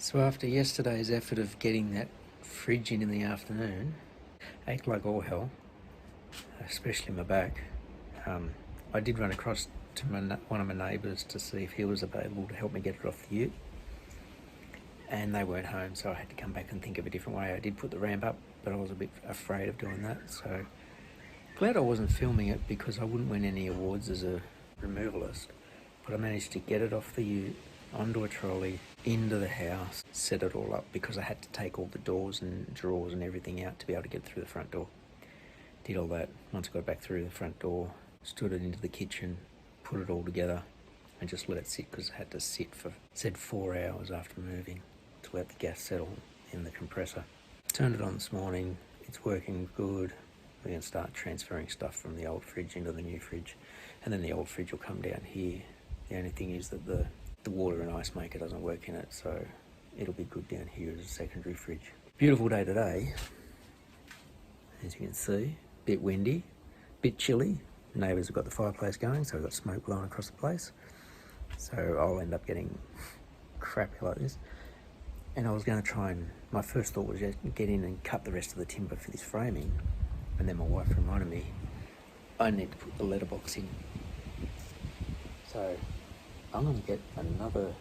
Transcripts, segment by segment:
So after yesterday's effort of getting that fridge in the afternoon, ached like all hell, especially my back. I did run across to one of my neighbours to see if he was available to help me get it off the ute, and they weren't home, so I had to come back and think of a different way. I did put the ramp up, but I was a bit afraid of doing that, so glad I wasn't filming it because I wouldn't win any awards as a removalist. But I managed to get it off the ute, onto a trolley, into the house, set it all up because I had to take all the doors and drawers and everything out to be able to get through the front door. Did all that. Once I got back through the front door, stood it into the kitchen, put it all together and just let it sit because it had to sit for, said 4 hours after moving to let the gas settle in the compressor. Turned it on this morning, it's working good. We're going to start transferring stuff from the old fridge into the new fridge, and then the old fridge will come down here. The only thing is that the water and ice maker doesn't work in it, so it'll be good down here as a secondary fridge. Beautiful day today, as you can see. Bit windy, bit chilly. Neighbours have got the fireplace going, so we've got smoke blowing across the place. So I'll end up getting crappy like this. And I was going to try and, my first thought was just get in and cut the rest of the timber for this framing. And then my wife reminded me, I need to put the letterbox in. So I'm going to get another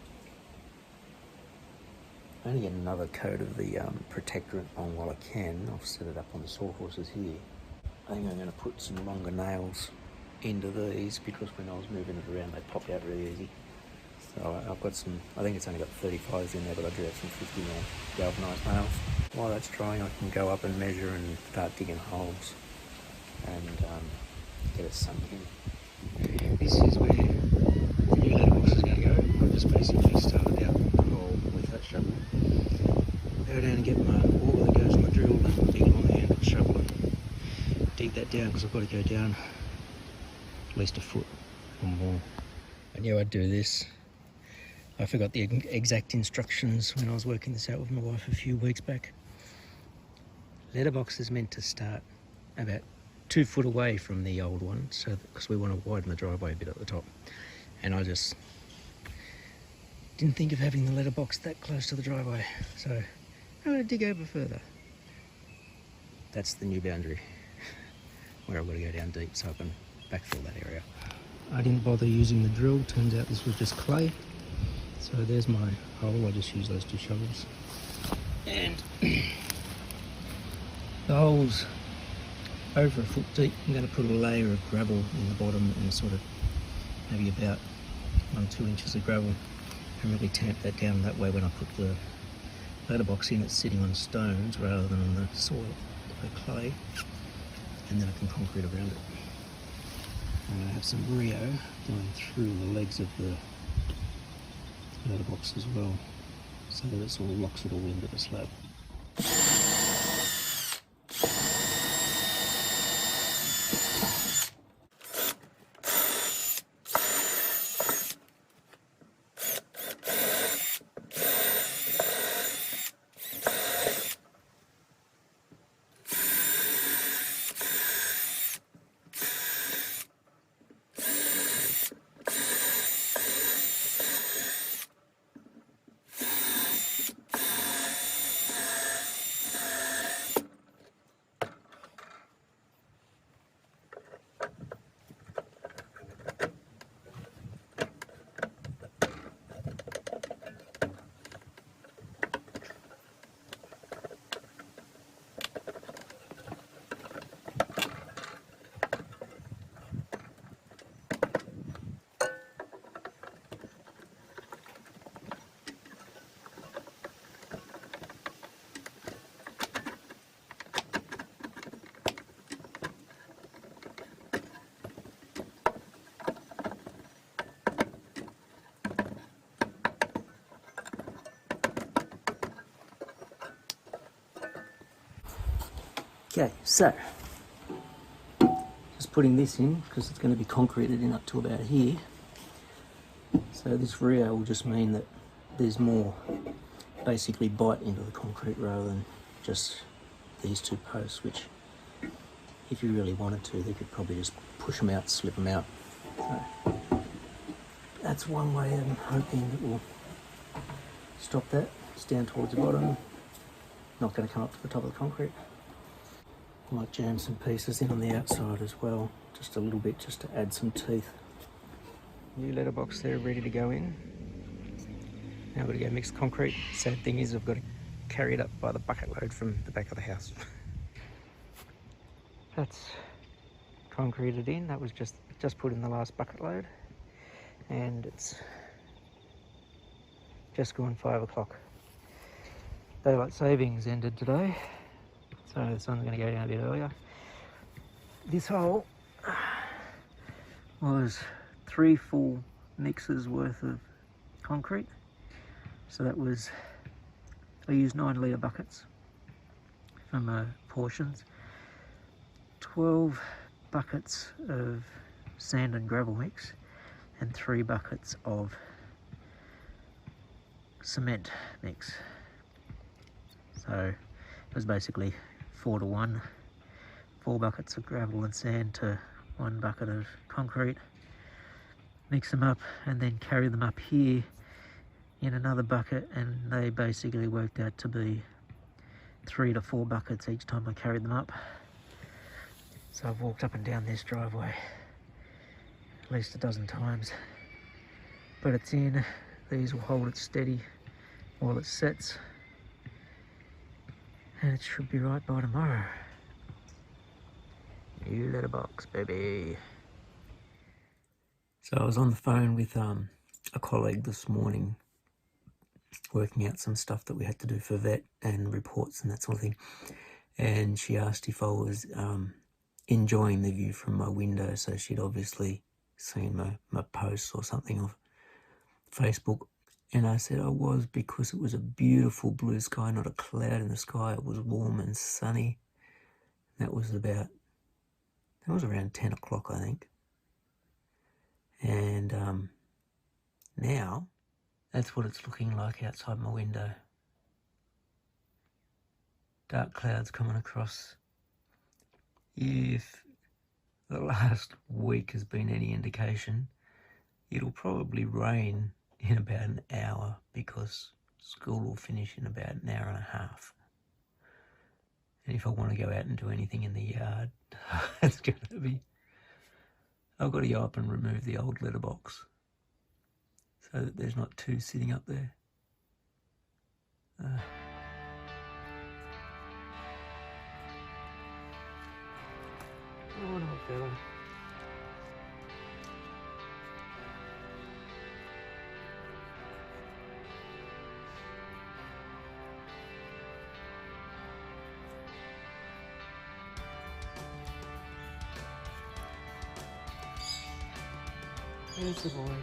coat of the protectorant on while I can. I'll set it up on the sawhorses here. I think I'm going to put some longer nails into these because when I was moving it around they popped out really easy. So I've got some, I think it's only got 35s in there, but I do have some 50mm galvanised nails. While that's drying I can go up and measure and start digging holes and get it sunk in. This is where the new letterbox is going to go. I've just basically started out the hole with that shovel. Go down and get my auger that goes in the drill and dig along the end of the shovel and dig that down because I've got to go down at least a foot or more. I knew I'd do this. I forgot the exact instructions when I was working this out with my wife a few weeks back. Letterbox is meant to start about 2 foot away from the old one, so because we want to widen the driveway a bit at the top. And I just didn't think of having the letterbox that close to the driveway, so I'm going to dig over further. That's the new boundary where I've got to go down deep so I can backfill that area. I didn't bother using the drill, turns out this was just clay. So there's my hole, I just used those 2 shovels. And the hole's over a foot deep. I'm going to put a layer of gravel in the bottom and sort of maybe about 1-2 inches of gravel and really tamp that down. That way when I put the letterbox in, it's sitting on stones rather than on the soil, the clay, and then I can concrete around it. And I have some Rio going through the legs of the letterbox as well, so that it sort of locks it all into the slab. Okay, so just putting this in because it's going to be concreted in up to about here. So this Rio will just mean that there's more basically bite into the concrete rather than just these 2 posts, which if you really wanted to, they could probably just push them out, slip them out. So that's one way I'm hoping that will stop that. It's down towards the bottom. Not going to come up to the top of the concrete. I might jam some pieces in on the outside as well, just a little bit, just to add some teeth. New letterbox there, ready to go in. Now I've got to go mix concrete. Sad thing is I've got to carry it up by the bucket load from the back of the house. That's concreted in. That was just put in the last bucket load, and it's just gone 5 o'clock. Daylight savings ended today, so the sun's going to go down a bit earlier. This hole was 3 full mixers worth of concrete, so that was, I used 9 litre buckets for my portions, 12 buckets of sand and gravel mix, and 3 buckets of cement mix. So it was basically 4 to 1, 4 buckets of gravel and sand to 1 bucket of concrete. Mix them up and then carry them up here in another bucket, and they basically worked out to be 3 to 4 buckets each time I carried them up. So I've walked up and down this driveway at least a dozen times, but it's in. These will hold it steady while it sets, and it should be right by tomorrow. New letterbox, baby. So I was on the phone with a colleague this morning, working out some stuff that we had to do for vet and reports and that sort of thing, and she asked if I was enjoying the view from my window. So she'd obviously seen my posts or something on Facebook, and I said I was, because it was a beautiful blue sky, not a cloud in the sky. It was warm and sunny. That was around 10 o'clock, I think. And now that's what it's looking like outside my window. Dark clouds coming across. If the last week has been any indication, it'll probably rain in about an hour, because school will finish in about an hour and a half. And if I want to go out and do anything in the yard, it's going to be... I've got to go up and remove the old letterbox so that there's not 2 sitting up there. Oh no, fella. There's the boy.